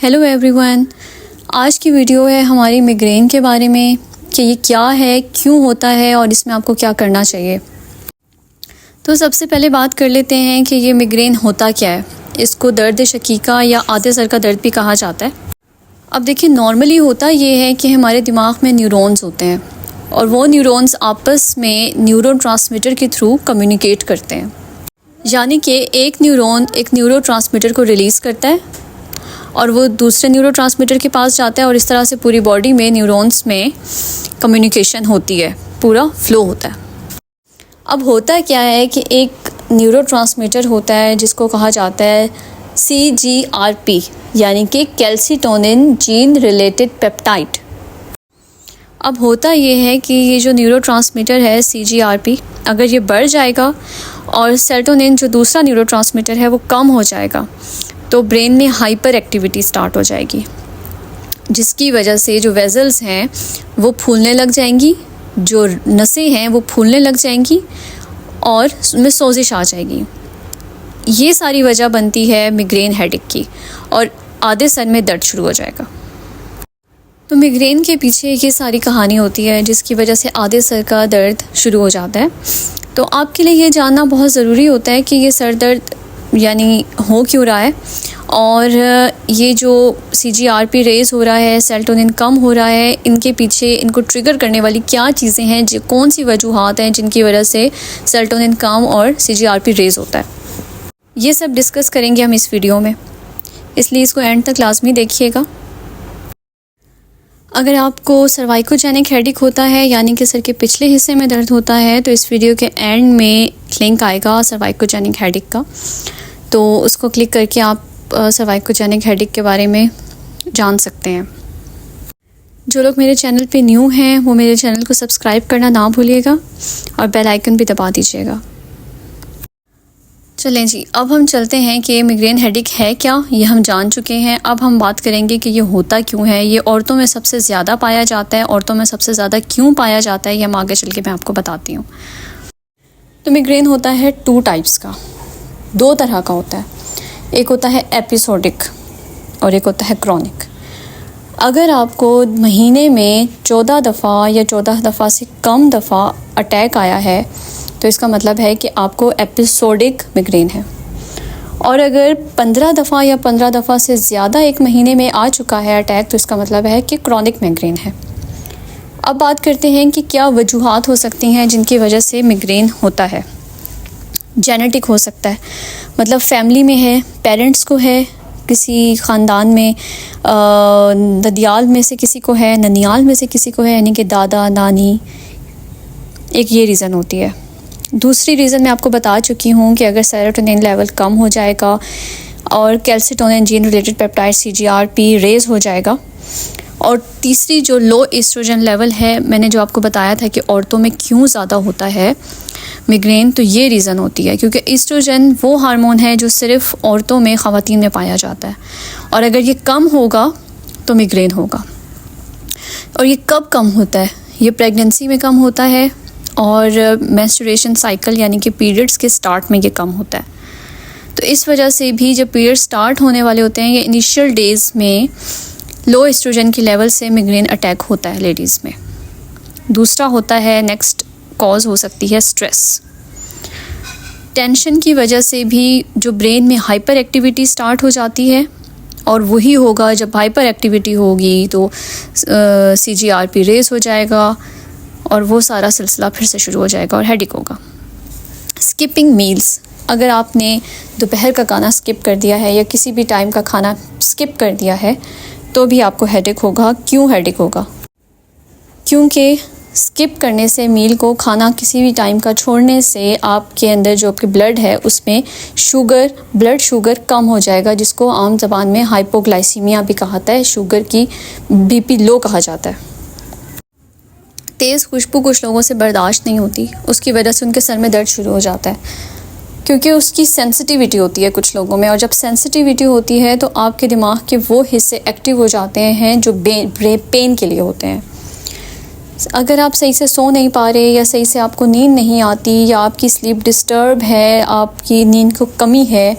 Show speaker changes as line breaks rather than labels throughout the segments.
Hello everyone, आज की video है हमारी मिग्रेन के बारे में कि ये क्या है, क्यों होता है और इसमें आपको क्या करना चाहिए। तो सबसे पहले बात कर लेते हैं कि ये मिग्रेन होता क्या है। इसको दर्द शकीका या आधे सर का दर्द भी कहा जाता है। अब देखिए, नॉर्मली होता ये है कि हमारे दिमाग में न्यूरॉन्स होते हैं और वो न्यूरॉन्स आपस में न्यूरोट्रांसमीटर के थ्रू कम्युनिकेट करते हैं। यानी कि एक न्यूरॉन एक न्यूरोट्रांसमीटर को रिलीज़ करता है और वो दूसरे न्यूरोट्रांसमीटर के पास जाता है और इस तरह से पूरी बॉडी में न्यूरॉन्स में कम्युनिकेशन होती है, पूरा फ्लो होता है। अब होता क्या है कि एक न्यूरोट्रांसमीटर होता है जिसको कहा जाता है CGRP, यानी कि कैल्सीटोनिन जीन रिलेटेड पेप्टाइड। अब होता ये है कि ये जो न्यूरोट्रांसमीटर है CGRP, अगर ये बढ़ जाएगा और सेरोटोनिन जो दूसरा न्यूरोट्रांसमीटर है वो कम हो जाएगा तो ब्रेन में हाइपर एक्टिविटी स्टार्ट हो जाएगी, जिसकी वजह से जो वेजल्स हैं वो फूलने लग जाएंगी, जो नसें हैं वो फूलने लग जाएंगी और उसमें सोजिश आ जाएगी। ये सारी वजह बनती है मिग्रेन हेडेक की और आधे सर में दर्द शुरू हो जाएगा। तो मिग्रेन के पीछे ये सारी कहानी होती है जिसकी वजह से आधे सर का दर्द शुरू हो जाता है। तो आपके लिए ये जानना बहुत ज़रूरी होता है कि ये सर दर्द यानी हो क्यों रहा है और ये जो CGRP रेज़ हो रहा है, सेरोटोनिन कम हो रहा है, इनके पीछे इनको ट्रिगर करने वाली क्या चीज़ें हैं, जो कौन सी वजूहात हैं जिनकी वजह से सेरोटोनिन कम और CGRP रेज़ होता है। ये सब डिस्कस करेंगे हम इस वीडियो में, इसलिए इसको एंड तक लाजमी देखिएगा। अगर आपको सर्वाइकोजेनिक हेडेक होता है यानी कि सर के पिछले हिस्से में दर्द होता है तो इस वीडियो के एंड में लिंक आएगा सर्वाइकोजेनिक हेडेक का, तो उसको क्लिक करके आप सर्वाइकोजेनिक हेडेक के बारे में जान सकते हैं। जो लोग मेरे चैनल पे न्यू हैं वो मेरे चैनल को सब्सक्राइब करना ना भूलिएगा और बेल आइकन भी दबा दीजिएगा। चलें जी, अब हम चलते हैं कि मिग्रेन हेडेक है क्या, ये हम जान चुके हैं। अब हम बात करेंगे कि ये होता क्यों है। ये औरतों में सबसे ज़्यादा पाया जाता है। औरतों में सबसे ज़्यादा क्यों पाया जाता है ये हम आगे चल के मैं आपको बताती हूँ। तो मिग्रेन होता है 2 टाइप्स का, 2 तरह का होता है। एक होता है एपिसोडिक और एक होता है क्रॉनिक। अगर आपको महीने में 14 दफ़ा या 14 दफ़ा से कम दफ़ा अटैक आया है तो इसका मतलब है कि आपको एपिसोडिक मिग्रेन है। और अगर 15 दफ़ा या 15 दफ़ा से ज़्यादा एक महीने में आ चुका है अटैक तो इसका मतलब है कि क्रॉनिक मिग्रेन है। अब बात करते हैं कि क्या वजूहात हो सकती हैं जिनकी वजह से मिग्रेन होता है। जेनेटिक हो सकता है, मतलब फैमिली में है, पेरेंट्स को है, किसी ख़ानदान में ददियाल में से किसी को है, ननियाल में से किसी को है, यानी कि दादा नानी, एक ये रीज़न होती है। दूसरी रीज़न मैं आपको बता चुकी हूँ कि अगर सेरोटोनिन लेवल कम हो जाएगा और calcitonin gene related peptide CGRP raise हो जाएगा। और तीसरी जो लो एस्ट्रोजन लेवल है, मैंने जो आपको बताया था कि औरतों में क्यों ज़्यादा होता है मिग्रेन, तो ये रीज़न होती है क्योंकि एस्ट्रोजन वो हार्मोन है जो सिर्फ औरतों में, ख़वातीन में पाया जाता है और अगर ये कम होगा तो मिग्रेन होगा। और ये कब कम होता है? ये प्रेगनेंसी में कम होता है और मेंस्ट्रुएशन साइकिल यानी कि पीरियड्स के स्टार्ट में ये कम होता है। तो इस वजह से भी जब पीरियड स्टार्ट होने वाले होते हैं, ये इनिशियल डेज़ में लो एस्ट्रोजन की लेवल से मिग्रेन अटैक होता है लेडीज़ में। दूसरा होता है, नेक्स्ट कॉज हो सकती है स्ट्रेस। टेंशन की वजह से भी जो ब्रेन में हाइपर एक्टिविटी स्टार्ट हो जाती है और वही होगा, जब हाइपर एक्टिविटी होगी तो CGRP रेज़ हो जाएगा और वो सारा सिलसिला फिर से शुरू हो जाएगा और हेडेक होगा। स्किपिंग मील्स, अगर आपने दोपहर का खाना स्किप कर दिया है या किसी भी टाइम का खाना स्किप कर दिया है तो भी आपको हेडेक होगा। क्यों हेडेक होगा? क्योंकि स्किप करने से, मील को, खाना किसी भी टाइम का छोड़ने से आपके अंदर जो आपके ब्लड है उसमें ब्लड शुगर कम हो जाएगा, जिसको आम ज़बान में हाइपोग्लाइसीमिया भी कहा जाता है। शुगर की BP लो कहा जाता है। तेज़ खुशबू कुछ लोगों से बर्दाश्त नहीं होती, उसकी वजह से उनके सर में दर्द शुरू हो जाता है क्योंकि उसकी सेंसिटिविटी होती है कुछ लोगों में। और जब सेंसिटिविटी होती है तो आपके दिमाग के वो हिस्से एक्टिव हो जाते हैं जो पेन के लिए होते हैं। अगर आप सही से सो नहीं पा रहे या सही से आपको नींद नहीं आती या आपकी स्लीप डिस्टर्ब है, आपकी नींद को कमी है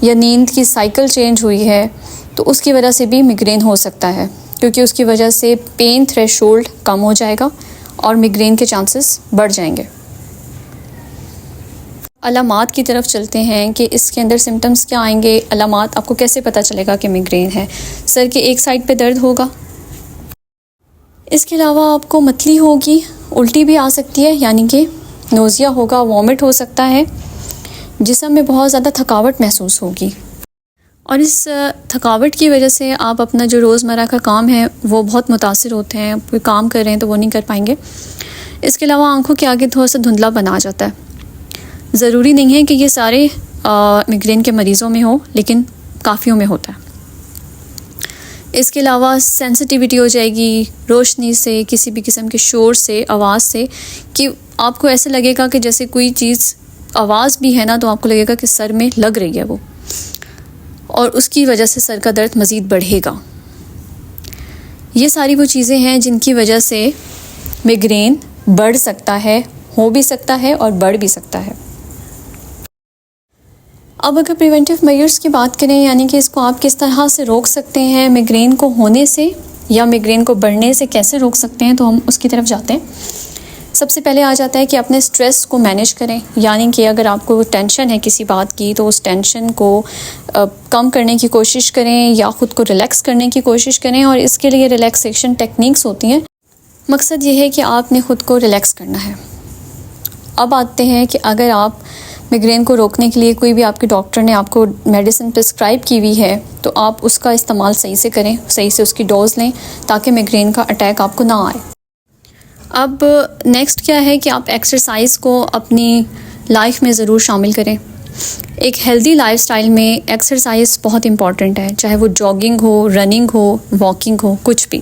या नींद की साइकिल चेंज हुई है, तो तो उसकी वजह से भी मिग्रेन हो सकता है, क्योंकि उसकी वजह से पेन थ्रेशोल्ड कम हो जाएगा और मिग्रेन के चांसेस बढ़ जाएंगे। अलामात की तरफ चलते हैं कि इसके अंदर सिम्टम्स क्या आएंगे, अलामात आपको कैसे पता चलेगा कि मिग्रेन है। सर के एक साइड पे दर्द होगा, इसके अलावा आपको मतली होगी, उल्टी भी आ सकती है, यानी कि नोज़िया होगा, वॉमिट हो सकता है, जिस्म में बहुत ज़्यादा थकावट महसूस होगी और इस थकावट की वजह से आप अपना जो रोज़मर्रा का काम है वो बहुत मुतासिर होते हैं। कोई काम कर रहे हैं तो वो नहीं कर पाएंगे। इसके अलावा आंखों के आगे थोड़ा सा धुंधला बना जाता है। ज़रूरी नहीं है कि ये सारे मिग्रेन के मरीज़ों में हो, लेकिन काफ़ियों में होता है। इसके अलावा सेंसिटिविटी हो जाएगी रोशनी से, किसी भी किस्म के शोर से, आवाज़ से, कि आपको ऐसे लगेगा कि जैसे कोई चीज़ आवाज़ भी है ना तो आपको लगेगा कि सर में लग रही है वो, और उसकी वजह से सर का दर्द मज़ीद बढ़ेगा। ये सारी वो चीज़ें हैं जिनकी वजह से मिग्रेन बढ़ सकता है, हो भी सकता है और बढ़ भी सकता है। अब अगर प्रिवेंटिव मेजर्स की बात करें, यानी कि इसको आप किस तरह से रोक सकते हैं, मिग्रेन को होने से या मिग्रेन को बढ़ने से कैसे रोक सकते हैं, तो हम उसकी तरफ जाते हैं। सबसे पहले आ जाता है कि अपने स्ट्रेस को मैनेज करें, यानी कि अगर आपको टेंशन है किसी बात की तो उस टेंशन को कम करने की कोशिश करें या ख़ुद को रिलैक्स करने की कोशिश करें, और इसके लिए रिलैक्सेशन टेक्निक्स होती हैं। मकसद ये है कि आपने ख़ुद को रिलैक्स करना है। अब आते हैं कि अगर आप मिग्रेन को रोकने के लिए कोई भी आपके डॉक्टर ने आपको मेडिसिन प्रिस्क्राइब की हुई है तो आप उसका इस्तेमाल सही से करें, सही से उसकी डोज़ लें, ताकि मिग्रेन का अटैक आपको ना आए। अब नेक्स्ट क्या है कि आप एक्सरसाइज को अपनी लाइफ में ज़रूर शामिल करें। एक हेल्दी लाइफस्टाइल में एक्सरसाइज बहुत इम्पॉर्टेंट है, चाहे वो जॉगिंग हो, रनिंग हो, वॉकिंग हो, कुछ भी,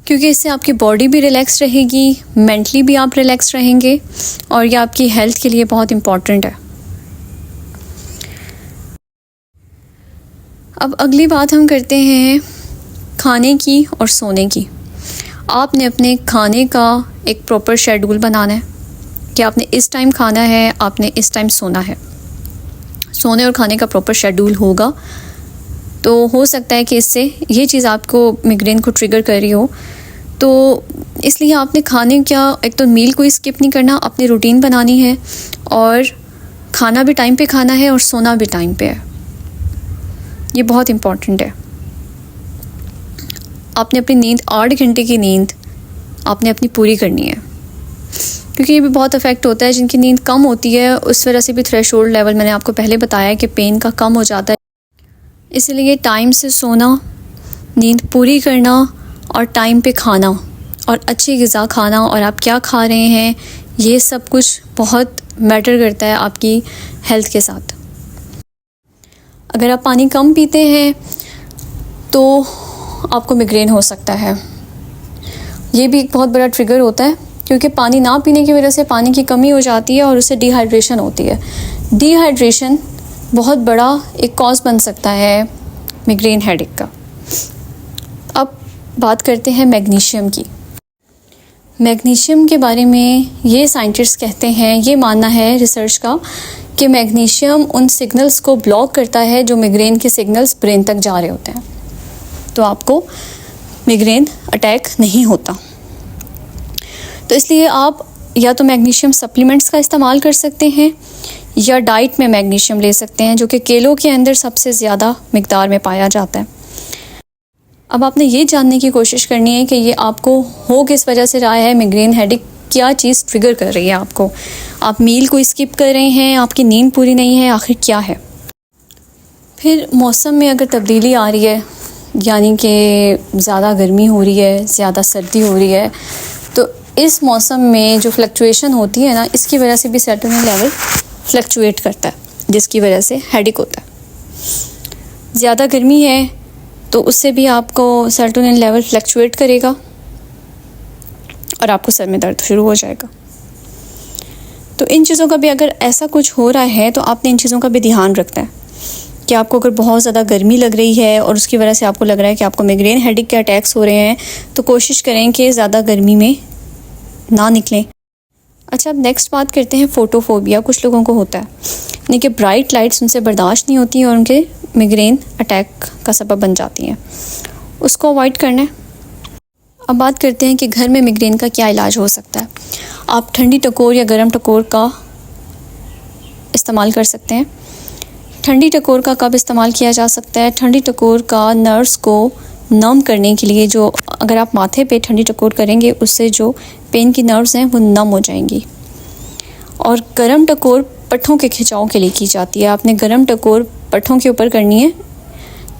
क्योंकि इससे आपकी बॉडी भी रिलैक्स रहेगी, मेंटली भी आप रिलैक्स रहेंगे, और ये आपकी हेल्थ के लिए बहुत इम्पॉर्टेंट है। अब अगली बात हम करते हैं खाने की और सोने की। आपने अपने खाने का एक प्रॉपर शेड्यूल बनाना है कि आपने इस टाइम खाना है, आपने इस टाइम सोना है। सोने और खाने का प्रॉपर शेड्यूल होगा तो हो सकता है कि इससे ये चीज़ आपको मिग्रेन को ट्रिगर कर रही हो, तो इसलिए आपने खाने का एक तो मील को स्किप नहीं करना, अपनी रूटीन बनानी है, और खाना भी टाइम पे खाना है और सोना भी टाइम पे है। ये बहुत इम्पॉर्टेंट है। आपने अपनी नींद 8 घंटे की नींद आपने अपनी पूरी करनी है, क्योंकि ये भी बहुत अफेक्ट होता है। जिनकी नींद कम होती है उस वजह से भी थ्रेशोल्ड लेवल, मैंने आपको पहले बताया कि पेन का कम हो जाता है। इसलिए टाइम से सोना, नींद पूरी करना और टाइम पे खाना और अच्छी ग़िज़ा खाना, और आप क्या खा रहे हैं, ये सब कुछ बहुत मैटर करता है आपकी हेल्थ के साथ। अगर आप पानी कम पीते हैं तो आपको मिग्रेन हो सकता है। ये भी एक बहुत बड़ा ट्रिगर होता है, क्योंकि पानी ना पीने की वजह से पानी की कमी हो जाती है और उससे डिहाइड्रेशन होती है। डिहाइड्रेशन बहुत बड़ा एक कॉज बन सकता है मिग्रेन हेडेक का। अब बात करते हैं मैग्नीशियम की। मैग्नीशियम के बारे में ये साइंटिस्ट कहते हैं, ये मानना है रिसर्च का, कि मैग्नीशियम उन सिग्नल्स को ब्लॉक करता है जो मिग्रेन के सिग्नल्स ब्रेन तक जा रहे होते हैं, तो आपको मिग्रेन अटैक नहीं होता। तो इसलिए आप या तो मैग्नीशियम सप्लीमेंट्स का इस्तेमाल कर सकते हैं या डाइट में मैग्नीशियम ले सकते हैं, जो कि केलों के अंदर सबसे ज़्यादा मिकदार में पाया जाता है। अब आपने ये जानने की कोशिश करनी है कि ये आपको हो किस वजह से रहा है, मिग्रेन हेडेक क्या चीज़ ट्रिगर कर रही है आपको। आप मील को स्किप कर रहे हैं, आपकी नींद पूरी नहीं है, आखिर क्या है। फिर मौसम में अगर तब्दीली आ रही है, यानी कि ज़्यादा गर्मी हो रही है, ज़्यादा सर्दी हो रही है, तो इस मौसम में जो फ्लक्चुएशन होती है ना, इसकी वजह से भी सेरोटोनिन लेवल फ्लक्चुएट करता है, जिसकी वजह से हेडेक होता है। ज़्यादा गर्मी है तो उससे भी आपको सेरोटोनिन लेवल फ्लक्चुएट करेगा और आपको सर में दर्द शुरू हो जाएगा। तो इन चीज़ों का भी, अगर ऐसा कुछ हो रहा है तो आपने इन चीज़ों का भी ध्यान रखना है कि आपको अगर बहुत ज़्यादा गर्मी लग रही है और उसकी वजह से आपको लग रहा है कि आपको मिग्रेन हेडेक के अटैक्स हो रहे हैं, तो कोशिश करें कि ज़्यादा गर्मी में ना निकलें। अच्छा, अब नेक्स्ट बात करते हैं फ़ोटोफोबिया। कुछ लोगों को होता है, यानी कि ब्राइट लाइट्स उनसे बर्दाश्त नहीं होती और उनके मिग्रेन अटैक का सबब बन जाती हैं, उसको अवॉइड करना है। अब बात करते हैं कि घर में मिग्रेन का क्या इलाज हो सकता है। आप ठंडी टकोर या गर्म टकोर का इस्तेमाल कर सकते हैं। ठंडी टकोर का कब इस्तेमाल किया जा सकता है? ठंडी टकोर का नर्व्स को नम करने के लिए, जो अगर आप माथे पे ठंडी टकोर करेंगे उससे जो पेन की नर्व्स हैं वो नम हो जाएंगी। और गर्म टकोर पट्ठों के खिंचाव के लिए की जाती है। आपने गर्म टकोर पट्ठों के ऊपर करनी है,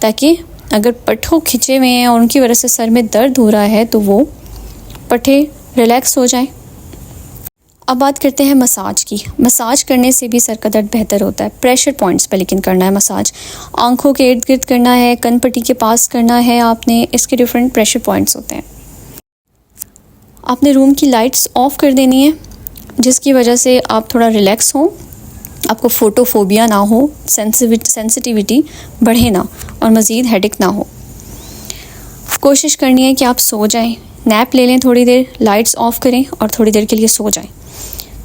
ताकि अगर पट्ठों खिंचे हुए हैं और उनकी वजह से सर में दर्द हो रहा है तो वो पट्ठे रिलैक्स हो जाएं। अब बात करते हैं मसाज की। मसाज करने से भी सर का दर्द बेहतर होता है। प्रेशर पॉइंट्स पर लेकिन करना है मसाज। आंखों के इर्द गिर्द करना है, कनपट्टी के पास करना है आपने, इसके डिफरेंट प्रेशर पॉइंट्स होते हैं। आपने रूम की लाइट्स ऑफ कर देनी है, जिसकी वजह से आप थोड़ा रिलैक्स हों, आपको फोटोफोबिया ना हो, सेंसिटिविटी बढ़े ना और मज़ीद हेडेक ना हो। कोशिश करनी है कि आप सो जाएं, नैप ले लें थोड़ी देर, लाइट्स ऑफ करें और थोड़ी देर के लिए सो जाएं।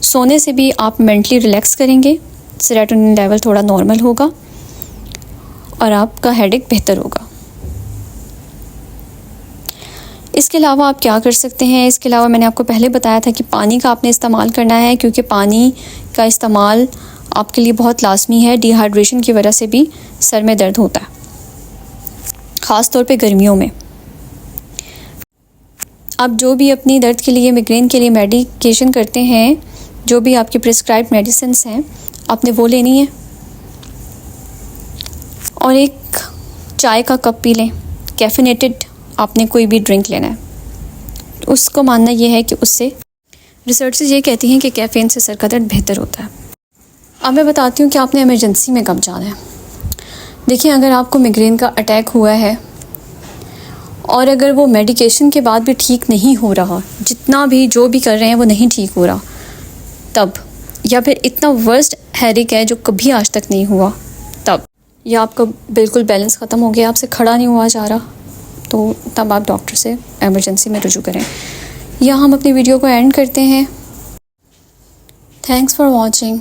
सोने से भी आप मेंटली रिलैक्स करेंगे, सेरोटोनिन लेवल थोड़ा नॉर्मल होगा और आपका हेडेक बेहतर होगा। इसके अलावा आप क्या कर सकते हैं? इसके अलावा मैंने आपको पहले बताया था कि पानी का आपने इस्तेमाल करना है, क्योंकि पानी का इस्तेमाल आपके लिए बहुत लाजमी है। डिहाइड्रेशन की वजह से भी सर में दर्द होता है, ख़ास तौर पे गर्मियों में। आप जो भी अपनी दर्द के लिए, मिग्रेन के लिए मेडिकेशन करते हैं, जो भी आपकी प्रिस्क्राइब्ड मेडिसिन्स हैं, आपने वो लेनी है। और एक चाय का कप पी लें, कैफिनेटेड आपने कोई भी ड्रिंक लेना है। उसको मानना ये है कि उससे रिसर्चेस ये कहती हैं कि कैफ़ीन से सर का दर्द बेहतर होता है। अब मैं बताती हूँ कि आपने इमरजेंसी में कब जाना है। देखिए, अगर आपको मिग्रेन का अटैक हुआ है और अगर वो मेडिकेशन के बाद भी ठीक नहीं हो रहा, जितना भी जो भी कर रहे हैं वो नहीं ठीक हो रहा, तब, या फिर इतना वर्स्ट हेडेक है जो कभी आज तक नहीं हुआ तब, या आपका बिल्कुल बैलेंस ख़त्म हो गया, आपसे खड़ा नहीं हुआ जा रहा, तो तब आप डॉक्टर से इमरजेंसी में रुजू करें। या हम अपनी वीडियो को एंड करते हैं। Thanks for watching.